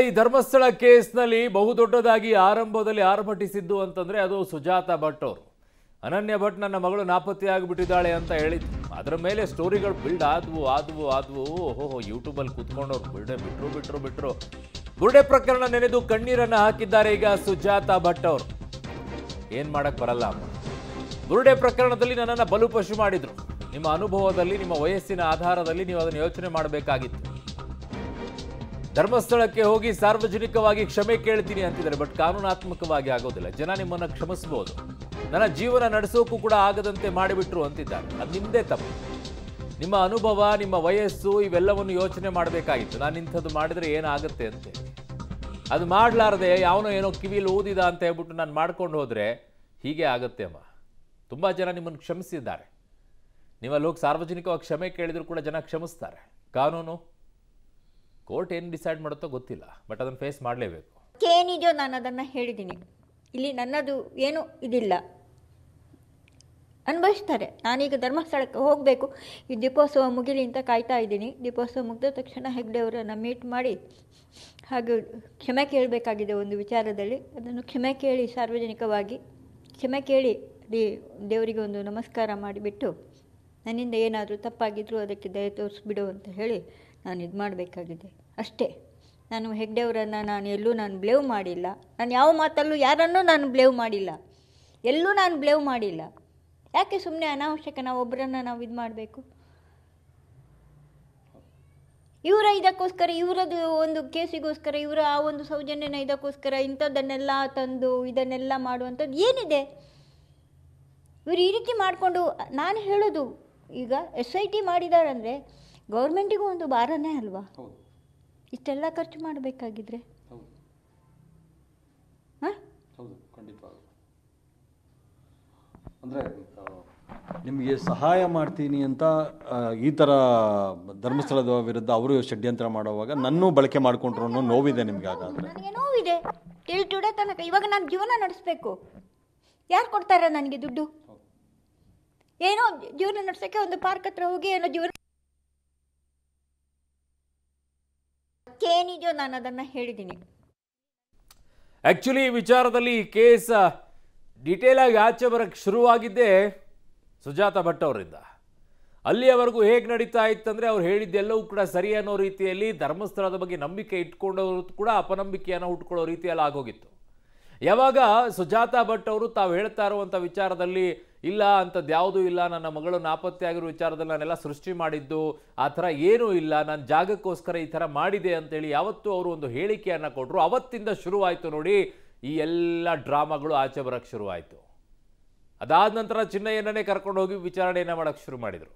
ಈ ಧರ್ಮಸ್ಥಳ ಕೇಸ್ನಲ್ಲಿ ಬಹುದೊಡ್ಡದಾಗಿ ಆರಂಭದಲ್ಲಿ ಆರ್ಭಟಿಸಿದ್ದು ಅಂತಂದ್ರೆ ಅದು ಸುಜಾತ ಭಟ್ ಅವರು. ಅನನ್ಯ ಭಟ್ ನನ್ನ ಮಗಳು ನಾಪತ್ತೆಯಾಗಿಬಿಟ್ಟಿದ್ದಾಳೆ ಅಂತ ಹೇಳಿದ್ರು. ಅದರ ಮೇಲೆ ಸ್ಟೋರಿಗಳು ಬಿಲ್ಡ್ ಆದ್ವು. ಓಹೋ, ಯೂಟ್ಯೂಬಲ್ಲಿ ಕೂತ್ಕೊಂಡವ್ರು ಬಿಟ್ರು. ಬುರುಡೆ ಪ್ರಕರಣ ನೆನೆದು ಕಣ್ಣೀರನ್ನ ಹಾಕಿದ್ದಾರೆ ಈಗ ಸುಜಾತ ಭಟ್ ಅವರು. ಏನ್ ಮಾಡಕ್ ಬರಲ್ಲ ಅಮ್ಮ. ಬುರುಡೆ ಪ್ರಕರಣದಲ್ಲಿ ನನ್ನನ್ನು ಬಲುಪಶು ಮಾಡಿದ್ರು. ನಿಮ್ಮ ಅನುಭವದಲ್ಲಿ, ನಿಮ್ಮ ವಯಸ್ಸಿನ ಆಧಾರದಲ್ಲಿ ನೀವು ಅದನ್ನು ಯೋಚನೆ ಮಾಡಬೇಕಾಗಿತ್ತು. ಧರ್ಮಸ್ಥಳಕ್ಕೆ ಹೋಗಿ ಸಾರ್ವಜನಿಕವಾಗಿ ಕ್ಷಮೆ ಕೇಳ್ತೀನಿ ಅಂತಿದ್ದಾರೆ. ಬಟ್ ಕಾನೂನಾತ್ಮಕವಾಗಿ ಆಗೋದಿಲ್ಲ. ಜನ ನಿಮ್ಮನ್ನು ಕ್ಷಮಿಸಬಹುದು. ನನ್ನ ಜೀವನ ನಡೆಸೋಕ್ಕೂ ಕೂಡ ಆಗದಂತೆ ಮಾಡಿಬಿಟ್ರು ಅಂತಿದ್ದಾರೆ. ಅದು ನಿಮ್ಮದೇ ತಪ್ಪು. ನಿಮ್ಮ ಅನುಭವ, ನಿಮ್ಮ ವಯಸ್ಸು ಇವೆಲ್ಲವನ್ನು ಯೋಚನೆ ಮಾಡಬೇಕಾಗಿತ್ತು. ನಾನು ಇಂಥದ್ದು ಮಾಡಿದರೆ ಏನಾಗುತ್ತೆ ಅಂತ. ಅದು ಮಾಡಲಾರದೆ ಯಾವನೋ ಏನೋ ಕಿವಿಲಿ ಓದಿದ ಅಂತ ಹೇಳ್ಬಿಟ್ಟು ನಾನು ಮಾಡ್ಕೊಂಡು ಹೋದರೆ ಹೀಗೆ ಆಗುತ್ತೆ ಅಮ್ಮ. ತುಂಬ ಜನ ನಿಮ್ಮನ್ನು ಕ್ಷಮಿಸಿದ್ದಾರೆ. ನೀವಲ್ಲಿ ಹೋಗಿ ಸಾರ್ವಜನಿಕವಾಗಿ ಕ್ಷಮೆ ಕೇಳಿದ್ರು ಕೂಡ ಜನ ಕ್ಷಮಿಸ್ತಾರೆ. ಕಾನೂನು, ಕೋರ್ಟ್ ಏನು ಡಿಸೈಡ್ ಮಾಡುತ್ತೋ ಗೊತ್ತಿಲ್ಲ. ಬಟ್ ಅದನ್ನು ಫೇಸ್ ಮಾಡಲೇಬೇಕು. ಏನಿದೆಯೋ ನಾನು ಅದನ್ನು ಹೇಳಿದ್ದೀನಿ. ಇಲ್ಲಿ ನನ್ನದು ಏನೂ ಇದಿಲ್ಲ, ಅನುಭವಿಸ್ತಾರೆ. ನಾನೀಗ ಧರ್ಮಸ್ಥಳಕ್ಕೆ ಹೋಗಬೇಕು. ಈ ದೀಪೋತ್ಸವ ಮುಗಿಲಿ ಅಂತ ಕಾಯ್ತಾ ಇದ್ದೀನಿ. ದೀಪೋತ್ಸವ ಮುಗಿದ ತಕ್ಷಣ ಹೆಗ್ಡೆ ಅವರನ್ನು ಮೀಟ್ ಮಾಡಿ ಹಾಗೂ ಕ್ಷಮೆ ಕೇಳಬೇಕಾಗಿದೆ ಒಂದು ವಿಚಾರದಲ್ಲಿ. ಅದನ್ನು ಕ್ಷಮೆ ಕೇಳಿ ಸಾರ್ವಜನಿಕವಾಗಿ ಕ್ಷಮೆ ಕೇಳಿ ದೇವರಿಗೆ ಒಂದು ನಮಸ್ಕಾರ ಮಾಡಿಬಿಟ್ಟು ನನ್ನಿಂದ ಏನಾದರೂ ತಪ್ಪಾಗಿದ್ದರೂ ಅದಕ್ಕೆ ದಯ ತೋರಿಸ್ಬಿಡು ಅಂತ ಹೇಳಿ ನಾನು ಇದು ಮಾಡಬೇಕಾಗಿದೆ ಅಷ್ಟೇ. ನಾನು ಹೆಗ್ಡೆಯವರನ್ನು ನಾನು ಬ್ಲೇವ್ ಮಾಡಿಲ್ಲ. ನಾನು ಯಾವ ಮಾತಲ್ಲೂ ಯಾರನ್ನೂ ನಾನು ಬ್ಲೇವ್ ಮಾಡಿಲ್ಲ. ಎಲ್ಲೂ ನಾನು ಬ್ಲೇವ್ ಮಾಡಿಲ್ಲ. ಯಾಕೆ ಸುಮ್ಮನೆ ಅನಾವಶ್ಯಕ ಒಬ್ಬರನ್ನು ನಾವು ಇದು ಮಾಡಬೇಕು? ಇವರ ಇದಕ್ಕೋಸ್ಕರ, ಇವರದು ಒಂದು ಕೇಸಿಗೋಸ್ಕರ, ಇವರ ಆ ಒಂದು ಸೌಜನ್ಯನ ಇದಕ್ಕೋಸ್ಕರ ಇಂಥದ್ದನ್ನೆಲ್ಲ ತಂದು ಇದನ್ನೆಲ್ಲ ಮಾಡುವಂಥದ್ದು ಏನಿದೆ? ಇವರು ಈ ರೀತಿ ಮಾಡಿಕೊಂಡು, ನಾನು ಹೇಳೋದು ಈಗ SIT ಮಾಡಿದಾರಂದರೆ ಗೌರ್ಮೆಂಟಿಗೂ ಒಂದು ಭಾರನೇ ಅಲ್ವಾ? ಇಷ್ಟೆಲ್ಲ ಖರ್ಚು ಮಾಡಬೇಕಾಗಿದ್ರೆ ಅಂದರೆ ನಿಮಗೆ ಸಹಾಯ ಮಾಡ್ತೀನಿ ಅಂತ ಈ ಥರ ಧರ್ಮಸ್ಥಳದ ವಿರುದ್ಧ ಅವರು ಷಡ್ಯಂತ್ರ ಮಾಡುವಾಗ ನನ್ನೂ ಬಳಕೆ ಮಾಡಿಕೊಂಡ್ರು ಅನ್ನೋ ನೋವಿದೆ ನಿಮಗೆ? ಹಾಗಾದರೆ ನನಗೆ ನೋವಿದೆ ಟುಡೇ ತನಕ. ಇವಾಗ ನಾನು ಜೀವನ ನಡೆಸಬೇಕು. ಯಾರು ಕೊಡ್ತಾರೆ ನನಗೆ ದುಡ್ಡು? ಏನೋ ಜೀವನ ನಡೆಸೋಕ್ಕೆ ಒಂದು ಪಾರ್ಕ್ ಹತ್ರ ಹೋಗಿ ಏನೋ ಜೀವನ ಏನಿದೆಯೋ ನಾನು ಅದನ್ನು ಹೇಳಿದ್ದೀನಿ. ಆ್ಯಕ್ಚುಲಿ ಈ ವಿಚಾರದಲ್ಲಿ ಈ ಕೇಸ್ ಡಿಟೇಲ್ ಆಗಿ ಆಚೆ ಬರೋಕ್ಕೆ ಶುರುವಾಗಿದ್ದೇ ಸುಜಾತ ಭಟ್ ಅವರಿಂದ. ಅಲ್ಲಿಯವರೆಗೂ ಹೇಗೆ ನಡೀತಾ ಇತ್ತಂದರೆ ಅವ್ರು ಹೇಳಿದ್ದೆಲ್ಲವೂ ಕೂಡ ಸರಿ ಅನ್ನೋ ರೀತಿಯಲ್ಲಿ ಧರ್ಮಸ್ಥಳದ ಬಗ್ಗೆ ನಂಬಿಕೆ ಇಟ್ಕೊಂಡವರು ಕೂಡ ಅಪನಂಬಿಕೆಯನ್ನು ಹುಟ್ಕೊಳ್ಳೋ ರೀತಿಯಲ್ಲಿ ಆಗೋಗಿತ್ತು. ಯಾವಾಗ ಸುಜಾತ ಭಟ್ ಅವರು ತಾವು ಹೇಳ್ತಾ ಇರುವಂಥ ವಿಚಾರದಲ್ಲಿ ಇಲ್ಲ ಅಂಥದ್ದು ಯಾವುದೂ ಇಲ್ಲ, ನನ್ನ ಮಗಳು ನಾಪತ್ತೆ ಆಗಿರೋ ವಿಚಾರದಲ್ಲಿ ನಾನೆಲ್ಲ ಸೃಷ್ಟಿ ಮಾಡಿದ್ದು ಆ ಥರ ಏನೂ ಇಲ್ಲ, ನಾನು ಜಾಗಕ್ಕೋಸ್ಕರ ಈ ಥರ ಮಾಡಿದೆ ಅಂತೇಳಿ ಯಾವತ್ತೂ ಅವರು ಒಂದು ಹೇಳಿಕೆಯನ್ನು ಕೊಟ್ಟರು, ಅವತ್ತಿಂದ ಶುರುವಾಯಿತು ನೋಡಿ ಈ ಎಲ್ಲ ಡ್ರಾಮಾಗಳು ಆಚೆ ಬರೋಕ್ಕೆ ಶುರುವಾಯಿತು. ಅದಾದ ನಂತರ ಚಿನ್ನಯ್ಯನೇ ಕರ್ಕೊಂಡು ಹೋಗಿ ವಿಚಾರಣೆಯನ್ನು ಮಾಡೋಕ್ಕೆ ಶುರು ಮಾಡಿದರು.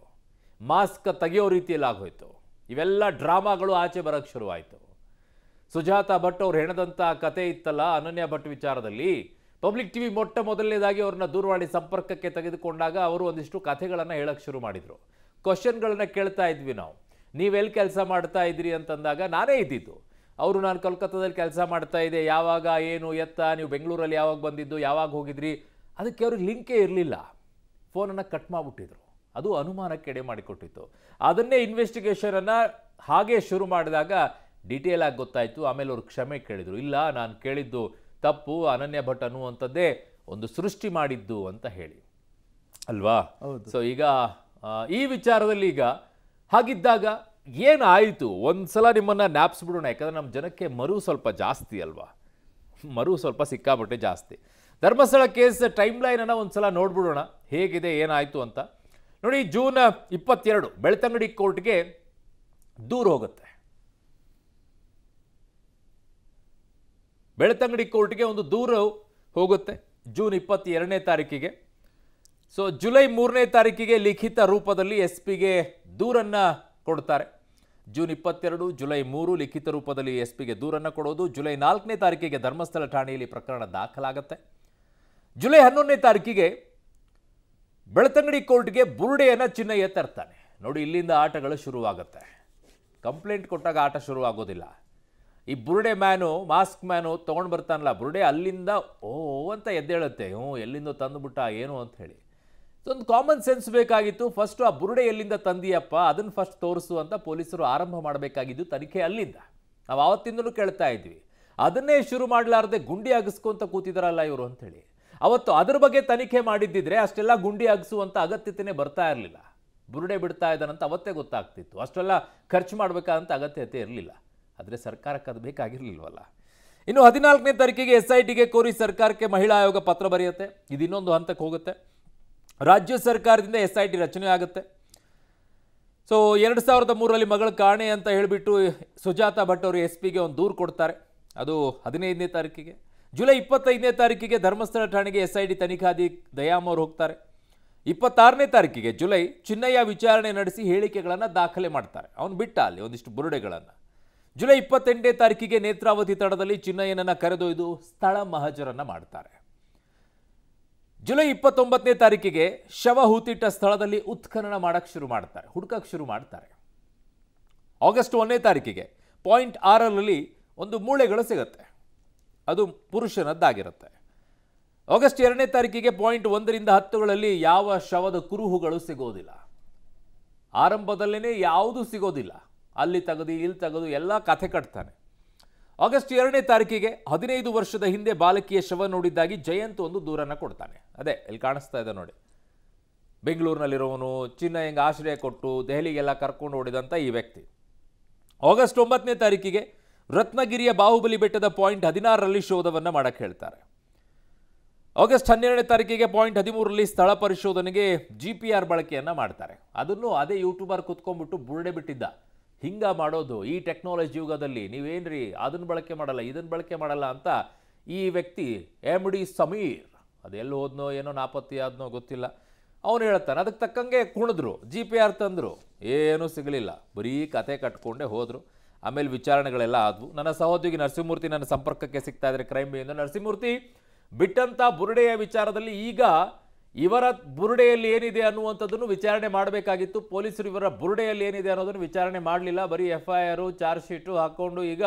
ಮಾಸ್ಕ್ ತೆಗೆಯೋ ರೀತಿಯಲ್ಲಿ ಆಗೋಯ್ತು. ಇವೆಲ್ಲ ಡ್ರಾಮಾಗಳು ಆಚೆ ಬರೋಕ್ಕೆ ಶುರುವಾಯಿತು. ಸುಜಾತ ಭಟ್ ಅವ್ರು ಹೆಣದಂಥ ಕತೆ ಇತ್ತಲ್ಲ ಅನನ್ಯ ಭಟ್ ವಿಚಾರದಲ್ಲಿ, ಪಬ್ಲಿಕ್ ಟಿವಿ ಮೊಟ್ಟ ಮೊದಲನೇದಾಗಿ ಅವ್ರನ್ನ ದೂರವಾಣಿ ಸಂಪರ್ಕಕ್ಕೆ ತೆಗೆದುಕೊಂಡಾಗ ಅವರು ಒಂದಿಷ್ಟು ಕಥೆಗಳನ್ನು ಹೇಳಕ್ಕೆ ಶುರು ಮಾಡಿದರು. ಕ್ವಶನ್ಗಳನ್ನು ಕೇಳ್ತಾ ಇದ್ವಿ ನಾವು. ನೀವೆಲ್ಲಿ ಕೆಲಸ ಮಾಡ್ತಾ ಇದ್ರಿ ಅಂತಂದಾಗ ನಾನೇ ಇದ್ದಿದ್ದು. ಅವರು ನಾನು ಕೋಲ್ಕತ್ತಾದಲ್ಲಿ ಕೆಲಸ ಮಾಡ್ತಾ ಇದ್ದೆ, ಯಾವಾಗ ಏನು ಎತ್ತ, ನೀವು ಬೆಂಗಳೂರಲ್ಲಿ ಯಾವಾಗ ಬಂದಿದ್ದು, ಯಾವಾಗ ಹೋಗಿದ್ರಿ, ಅದಕ್ಕೆ ಅವ್ರಿಗೆ ಲಿಂಕೇ ಇರಲಿಲ್ಲ. ಫೋನನ್ನು ಕಟ್ ಮಾಡಿಬಿಟ್ಟಿದ್ರು. ಅದು ಅನುಮಾನಕ್ಕೆ ಎಡೆ ಮಾಡಿಕೊಟ್ಟಿತ್ತು. ಅದನ್ನೇ ಇನ್ವೆಸ್ಟಿಗೇಷನನ್ನು ಹಾಗೆ ಶುರು ಮಾಡಿದಾಗ ಡೀಟೇಲ್ ಆಗಿ ಗೊತ್ತಾಯಿತು. ಆಮೇಲೆ ಅವ್ರು ಕ್ಷಮೆ ಕೇಳಿದರು. ಇಲ್ಲ, ನಾನು ಕೇಳಿದ್ದು ತಪ್ಪು, ಅನನ್ಯ ಭಟ್ ಅನ್ನುವಂಥದ್ದೇ ಒಂದು ಸೃಷ್ಟಿ ಮಾಡಿದ್ದು ಅಂತ ಹೇಳಿ ಅಲ್ವಾ? ಸೊ ಈಗ ಈ ವಿಚಾರದಲ್ಲಿ ಈಗ ಹಾಗಿದ್ದಾಗ ಏನಾಯಿತು ಒಂದ್ಸಲ ನಿಮ್ಮನ್ನು ನ್ಯಾಪ್ಸ್ಬಿಡೋಣ. ಯಾಕಂದರೆ ನಮ್ಮ ಜನಕ್ಕೆ ಮರು ಸ್ವಲ್ಪ ಜಾಸ್ತಿ ಅಲ್ವಾ? ಮರು ಸ್ವಲ್ಪ ಸಿಕ್ಕಾಪಟ್ಟೆ ಜಾಸ್ತಿ. ಧರ್ಮಸ್ಥಳ ಕೇಸ್ ಟೈಮ್ ಲೈನನ್ನು ಒಂದ್ಸಲ ನೋಡ್ಬಿಡೋಣ ಹೇಗಿದೆ, ಏನಾಯಿತು ಅಂತ ನೋಡಿ. ಜೂನ್ 22 ಬೆಳ್ತಂಗಡಿ ಕೋರ್ಟ್ಗೆ ದೂರು ಹೋಗುತ್ತೆ. ಬೆಳ್ತಂಗಡಿ ಕೋರ್ಟ್ಗೆ ಒಂದು ದೂರು ಹೋಗುತ್ತೆ ಜೂನ್ 22ನೇ ತಾರೀಕಿಗೆ. ಸೊ ಜುಲೈ 3ನೇ ತಾರೀಕಿಗೆ ಲಿಖಿತ ರೂಪದಲ್ಲಿ SPಗೆ ದೂರನ್ನು ಕೊಡ್ತಾರೆ. ಜೂನ್ 22, ಜುಲೈ 3 ಲಿಖಿತ ರೂಪದಲ್ಲಿ SPಗೆ ದೂರನ್ನು ಕೊಡೋದು. ಜುಲೈ 4ನೇ ತಾರೀಕಿಗೆ ಧರ್ಮಸ್ಥಳ ಠಾಣೆಯಲ್ಲಿ ಪ್ರಕರಣ ದಾಖಲಾಗುತ್ತೆ. ಜುಲೈ 11ನೇ ತಾರೀಕಿಗೆ ಬೆಳ್ತಂಗಡಿ ಕೋರ್ಟ್ಗೆ ಬುರುಡೆಯನ್ನು ಚಿನ್ನಯ್ಯ ತರ್ತಾನೆ. ನೋಡಿ, ಇಲ್ಲಿಂದ ಆಟಗಳು ಶುರುವಾಗುತ್ತೆ. ಕಂಪ್ಲೇಂಟ್ ಕೊಟ್ಟಾಗ ಆಟ ಶುರುವಾಗೋದಿಲ್ಲ. ಈ ಬುರುಡೆ ಮ್ಯಾನು, ಮಾಸ್ಕ್ ಮ್ಯಾನು ತೊಗೊಂಡು ಬರ್ತಾನಲ್ಲ ಬುರುಡೆ, ಅಲ್ಲಿಂದ ಓ ಅಂತ ಎದ್ದೇಳುತ್ತೆ. ಎಲ್ಲಿಂದ ತಂದುಬಿಟ್ಟ ಏನು ಅಂತ ಹೇಳಿ. ಒಂದು ಕಾಮನ್ ಸೆನ್ಸ್ ಬೇಕಾಗಿತ್ತು. ಫಸ್ಟ್ ಆ ಬುರುಡೆ ಎಲ್ಲಿಂದ ತಂದಿಯಪ್ಪ ಅದನ್ನು ಫಸ್ಟ್ ತೋರಿಸು ಅಂತ ಪೊಲೀಸರು ಆರಂಭ ಮಾಡಬೇಕಾಗಿದ್ದು ತನಿಖೆ ಅಲ್ಲಿಂದ. ನಾವು ಆವತ್ತಿಂದಲೂ ಕೇಳ್ತಾ ಇದ್ವಿ. ಅದನ್ನೇ ಶುರು ಮಾಡಲಾರದೆ ಗುಂಡಿ ಅಗಿಸ್ಕೊಂತ ಕೂತಿದಾರಲ್ಲ ಇವರು ಅಂತೇಳಿ. ಅವತ್ತು ಅದ್ರ ಬಗ್ಗೆ ತನಿಖೆ ಮಾಡಿದ್ದಿದ್ರೆ ಅಷ್ಟೆಲ್ಲ ಗುಂಡಿ ಅಗಿಸುವಂಥ ಅಗತ್ಯತೆನೇ ಬರ್ತಾ ಇರಲಿಲ್ಲ. ಬುರುಡೆ ಬಿಡ್ತಾ ಇದ್ದಾನಂತ ಅವತ್ತೇ ಗೊತ್ತಾಗ್ತಿತ್ತು. ಅಷ್ಟೆಲ್ಲ ಖರ್ಚು ಮಾಡಬೇಕಾದಂಥ ಅಗತ್ಯತೆ ಇರಲಿಲ್ಲ. ಆದರೆ ಸರ್ಕಾರಕ್ಕೆ ಅದು ಬೇಕಾಗಿರಲಿಲ್ವಲ್ಲ. ಇನ್ನು 14ನೇ ತಾರೀಕಿಗೆ SITಗೆ ಕೋರಿ ಸರ್ಕಾರಕ್ಕೆ ಮಹಿಳಾ ಆಯೋಗ ಪತ್ರ ಬರೆಯುತ್ತೆ. ಇದು ಇನ್ನೊಂದು ಹಂತಕ್ಕೆ ಹೋಗುತ್ತೆ. ರಾಜ್ಯ ಸರ್ಕಾರದಿಂದ SIT ರಚನೆ ಆಗುತ್ತೆ. ಸೊ 2003ರಲ್ಲಿ ಮಗಳ ಕಾಣೆ ಅಂತ ಹೇಳಿಬಿಟ್ಟು ಸುಜಾತಾ ಭಟ್ ಅವರು SP ಗೆ ಒಂದು ದೂರು ಕೊಡ್ತಾರೆ. ಅದು 15ನೇ ತಾರೀಕಿಗೆ. ಜುಲೈ 25ನೇ ತಾರೀಕಿಗೆ ಧರ್ಮಸ್ಥಳ ಠಾಣೆಗೆ SIT ತನಿಖಾಧಿ ದಯಾಮ್ ಅವರು ಹೋಗ್ತಾರೆ. 26ನೇ ತಾರೀಕಿಗೆ ಜುಲೈ ಚಿನ್ನಯ್ಯ ವಿಚಾರಣೆ ನಡೆಸಿ ಹೇಳಿಕೆಗಳನ್ನು ದಾಖಲೆ ಮಾಡ್ತಾರೆ. ಅವನು ಬಿಟ್ಟ ಅಲ್ಲಿ ಒಂದಿಷ್ಟು ಬುರುಡೆಗಳನ್ನು. ಜುಲೈ 28ನೇ ತಾರೀಕಿಗೆ ನೇತ್ರಾವತಿ ತಡದಲ್ಲಿ ಚಿನ್ನಯ್ಯನನ್ನು ಕರೆದೊಯ್ದು ಸ್ಥಳ ಮಹಜರನ್ನು ಮಾಡ್ತಾರೆ. ಜುಲೈ 29ನೇ ತಾರೀಕಿಗೆ ಶವ ಹೂತಿಟ್ಟ ಸ್ಥಳದಲ್ಲಿ ಉತ್ಖನನ ಮಾಡಕ್ಕೆ ಶುರು ಮಾಡ್ತಾರೆ, ಹುಡುಕಕ್ಕೆ ಶುರು ಮಾಡ್ತಾರೆ. ಆಗಸ್ಟ್ 1ನೇ ತಾರೀಕಿಗೆ ಪಾಯಿಂಟ್ 6ರಲ್ಲಿ ಒಂದು ಮೂಳೆಗಳು ಸಿಗುತ್ತೆ. ಅದು ಪುರುಷನದ್ದಾಗಿರುತ್ತೆ. ಆಗಸ್ಟ್ 2ನೇ ತಾರೀಕಿಗೆ ಪಾಯಿಂಟ್ 1ರಿಂದ 10ಗಳಲ್ಲಿ ಯಾವ ಶವದ ಕುರುಹುಗಳು ಸಿಗೋದಿಲ್ಲ. ಆರಂಭದಲ್ಲೇ ಯಾವುದೂ ಸಿಗೋದಿಲ್ಲ. ಅಲ್ಲಿ ತೆಗೆದು ಇಲ್ಲಿ ತೆಗೆದು ಎಲ್ಲ ಕಥೆ ಕಟ್ತಾನೆ. ಆಗಸ್ಟ್ 2ನೇ ತಾರೀಕಿಗೆ 15 ವರ್ಷದ ಹಿಂದೆ ಬಾಲಕಿಯ ಶವ ನೋಡಿದ್ದಾಗಿ ಜಯಂತ್ ಒಂದು ದೂರನ್ನು ಕೊಡ್ತಾನೆ. ಅದೇ ಇಲ್ಲಿ ಕಾಣಿಸ್ತಾ ಇದೆ ನೋಡಿ, ಬೆಂಗಳೂರಿನಲ್ಲಿರೋವನು ಚಿನ್ನಯ್ಯಂಗೆ ಆಶ್ರಯ ಕೊಟ್ಟು ದೆಹಲಿಗೆಲ್ಲ ಕರ್ಕೊಂಡು ಓಡಿದಂಥ ಈ ವ್ಯಕ್ತಿ. ಆಗಸ್ಟ್ 9ನೇ ತಾರೀಕಿಗೆ ರತ್ನಗಿರಿಯ ಬಾಹುಬಲಿ ಬೆಟ್ಟದ ಪಾಯಿಂಟ್ 16ರಲ್ಲಿ ಶೋಧವನ್ನು ಮಾಡಕ್ಕೆ ಹೇಳ್ತಾರೆ. ಆಗಸ್ಟ್ 12ನೇ ತಾರೀಕಿಗೆ ಪಾಯಿಂಟ್ 13ರಲ್ಲಿ ಸ್ಥಳ ಪರಿಶೋಧನೆಗೆ GPR ಬಳಕೆಯನ್ನು ಮಾಡ್ತಾರೆ. ಅದನ್ನು ಅದೇ ಯೂಟ್ಯೂಬರ್ ಕುತ್ಕೊಂಡ್ಬಿಟ್ಟು ಬುರುಡೆ ಬಿಟ್ಟಿದ್ದ. ಹಿಂಗ ಮಾಡೋದು ಈ ಟೆಕ್ನಾಲಜಿ ಯುಗದಲ್ಲಿ ನೀವೇನ್ರಿ ಅದನ್ನು ಬಳಕೆ ಮಾಡಲ್ಲ ಇದನ್ನು ಬಳಕೆ ಮಾಡಲ್ಲ ಅಂತ ಈ ವ್ಯಕ್ತಿ MD ಸಮೀರ್ ಅದೆಲ್ಲ ಹೋದ್ನೋ ಏನೋ ನಾಪತ್ತಿ ಆದ್ನೋ ಗೊತ್ತಿಲ್ಲ. ಅವನು ಹೇಳ್ತಾನೆ. ಅದಕ್ಕೆ ತಕ್ಕಂಗೆ ಕುಣಿದ್ರು, GPR ತಂದರು, ಏನೂ ಸಿಗಲಿಲ್ಲ. ಬರೀ ಕತೆ ಕಟ್ಕೊಂಡೇ ಹೋದರು. ಆಮೇಲೆ ವಿಚಾರಣೆಗಳೆಲ್ಲ ಆದವು. ನನ್ನ ಸಹೋದ್ಯೋಗಿ ನರಸಿಂಹಮೂರ್ತಿ ನನ್ನ ಸಂಪರ್ಕಕ್ಕೆ ಸಿಗ್ತಾ ಇದ್ದಾರೆ ಕ್ರೈಮ್ ಬ್ಯೂರೋಯಿಂದ. ನರಸಿಂಹಮೂರ್ತಿ, ಬಿಟ್ಟಂಥ ಬುರುಡೆಯ ವಿಚಾರದಲ್ಲಿ ಈಗ ಇವರ ಬುರುಡೆಯಲ್ಲಿ ಏನಿದೆ ಅನ್ನುವಂಥದ್ದನ್ನು ವಿಚಾರಣೆ ಮಾಡಬೇಕಾಗಿತ್ತು. ಪೊಲೀಸರು ಇವರ ಬುರುಡೆಯಲ್ಲಿ ಏನಿದೆ ಅನ್ನೋದನ್ನು ವಿಚಾರಣೆ ಮಾಡಲಿಲ್ಲ. ಬರೀ FIR ಚಾರ್ಜ್ ಶೀಟು ಹಾಕ್ಕೊಂಡು ಈಗ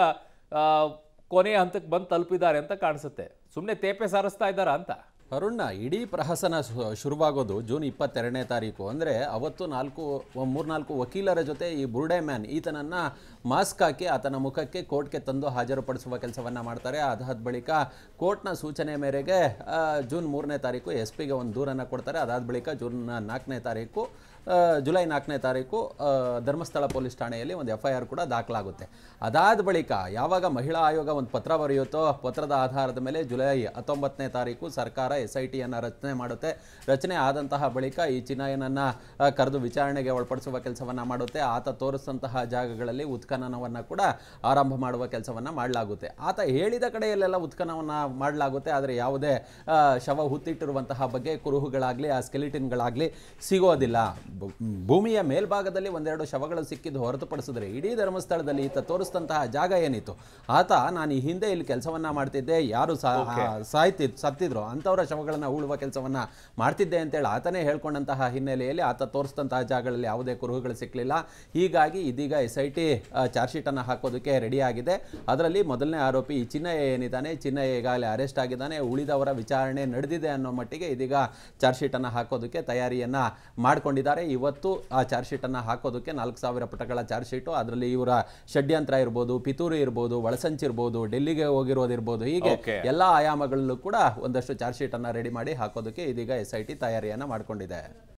ಕೊನೆಯ ಹಂತಕ್ಕೆ ಬಂದು ತಲುಪಿದ್ದಾರೆ ಅಂತ ಕಾಣಿಸುತ್ತೆ. ಸುಮ್ಮನೆ ತೇಪೆ ಸಾರಿಸ್ತಾ ಇದ್ದಾರಾ ಅಂತ? ಅರುಣ್ಣ, ಇಡೀ ಪ್ರಹಸನ ಶುರುವಾಗೋದು ಜೂನ್ 22ನೇ ತಾರೀಕು. ಅಂದರೆ ಅವತ್ತು 3-4 ವಕೀಲರ ಜೊತೆ ಈ ಬುರುಡೆ ಮ್ಯಾನ್ ಈತನನ್ನು ಮಾಸ್ಕ್ ಹಾಕಿ ಆತನ ಮುಖಕ್ಕೆ ಕೋರ್ಟ್ಗೆ ತಂದು ಹಾಜರುಪಡಿಸುವ ಕೆಲಸವನ್ನು ಮಾಡ್ತಾರೆ. ಅದಾದ ಬಳಿಕ ಕೋರ್ಟ್ನ ಸೂಚನೆ ಮೇರೆಗೆ ಜೂನ್ 3ನೇ ತಾರೀಕು SPಗೆ ಒಂದು ದೂರನ್ನು ಕೊಡ್ತಾರೆ. ಅದಾದ ಬಳಿಕ ಜುಲೈ 4ನೇ ತಾರೀಕು ಧರ್ಮಸ್ಥಳ ಪೊಲೀಸ್ ಠಾಣೆಯಲ್ಲಿ ಒಂದು FIR ಕೂಡ ದಾಖಲಾಗುತ್ತೆ. ಅದಾದ ಬಳಿಕ ಯಾವಾಗ ಮಹಿಳಾ ಆಯೋಗ ಒಂದು ಪತ್ರ ಬರೆಯುತ್ತೋ, ಪತ್ರದ ಆಧಾರದ ಮೇಲೆ ಜುಲೈ 19ನೇ ತಾರೀಕು ಸರ್ಕಾರ SITಯನ್ನು ರಚನೆ ಮಾಡುತ್ತೆ. ರಚನೆ ಆದಂತಹ ಬಳಿಕ ಈ ಚಿನ್ನಯ್ಯನನ್ನು ಕರೆದು ವಿಚಾರಣೆಗೆ ಒಳಪಡಿಸುವ ಕೆಲಸವನ್ನು ಮಾಡುತ್ತೆ. ಆತ ತೋರಿಸಿದಂತಹ ಜಾಗಗಳಲ್ಲಿ ಉತ್ಖನನವನ್ನು ಕೂಡ ಆರಂಭ ಮಾಡುವ ಕೆಲಸವನ್ನು ಮಾಡಲಾಗುತ್ತೆ. ಆತ ಹೇಳಿದ ಕಡೆಯಲ್ಲೆಲ್ಲ ಉತ್ಖನನವನ್ನು ಮಾಡಲಾಗುತ್ತೆ. ಆದರೆ ಯಾವುದೇ ಶವ ಹುತ್ತಿಟ್ಟಿರುವಂತಹ ಬಗ್ಗೆ ಕುರುಹುಗಳಾಗಲಿ ಆ ಸ್ಕೆಲಿಟನ್ಗಳಾಗಲಿ ಸಿಗೋದಿಲ್ಲ. ಭೂಮಿಯ ಮೇಲ್ಭಾಗದಲ್ಲಿ ಒಂದೆರಡು ಶವಗಳು ಸಿಕ್ಕಿದ್ದು ಹೊರತುಪಡಿಸಿದ್ರೆ ಇಡೀ ಧರ್ಮಸ್ಥಳದಲ್ಲಿ ಈತ ತೋರಿಸಿದಂತಹ ಜಾಗ ಏನಿತ್ತು, ಆತ ನಾನು ಈ ಹಿಂದೆ ಇಲ್ಲಿ ಕೆಲಸವನ್ನ ಮಾಡ್ತಿದ್ದೆ, ಯಾರು ಸತ್ತಿದ್ರು ಅಂಥವರ ಶವಗಳನ್ನು ಹೂಳುವ ಕೆಲಸವನ್ನ ಮಾಡ್ತಿದ್ದೆ ಅಂತೇಳಿ ಆತನೇ ಹೇಳ್ಕೊಂಡಂತಹ ಹಿನ್ನೆಲೆಯಲ್ಲಿ ಆತ ತೋರಿಸಿದಂತಹ ಜಾಗಗಳಲ್ಲಿ ಯಾವುದೇ ಕುರುಹುಗಳು ಸಿಕ್ಕಲಿಲ್ಲ. ಹೀಗಾಗಿ ಇದೀಗ SIT ಚಾರ್ಜ್ ಶೀಟನ್ನು ಹಾಕೋದಕ್ಕೆ ರೆಡಿ ಆಗಿದೆ. ಅದರಲ್ಲಿ ಮೊದಲನೇ ಆರೋಪಿ ಈ ಚಿನ್ನಯ್ಯ ಏನಿದ್ದಾನೆ, ಚಿನ್ನಯ್ಯ ಈಗಾಗಲೇ ಅರೆಸ್ಟ್ ಆಗಿದ್ದಾನೆ. ಉಳಿದವರ ವಿಚಾರಣೆ ನಡೆದಿದೆ ಅನ್ನೋ ಮಟ್ಟಿಗೆ ಇದೀಗ ಚಾರ್ಜ್ ಶೀಟನ್ನು ಹಾಕೋದಕ್ಕೆ ತಯಾರಿಯನ್ನ ಮಾಡಿಕೊಂಡಿದ್ದಾರೆ. ಇವತ್ತು ಆ ಚಾರ್ಜ್ ಶೀಟನ್ನು ಹಾಕೋದಕ್ಕೆ 4000 ಪುಟಗಳ ಚಾರ್ಜ್ ಶೀಟು. ಅದರಲ್ಲಿ ಇವರ ಷಡ್ಯಂತ್ರ ಇರ್ಬೋದು, ಪಿತೂರಿ ಇರ್ಬೋದು, ಒಳಸಂಚಿರ್ಬೋದು, ಡೆಲ್ಲಿಗೆ ಹೋಗಿರೋದಿರ್ಬೋದು, ಹೀಗೆ ಎಲ್ಲ ಆಯಾಮಗಳಲ್ಲೂ ಕೂಡ ಒಂದಷ್ಟು ಚಾರ್ಜ್ ಶೀಟನ್ನು ರೆಡಿ ಮಾಡಿ ಹಾಕೋದಕ್ಕೆ ಇದೀಗ SIT ತಯಾರಿಯನ್ನು ಮಾಡಿಕೊಂಡಿದೆ.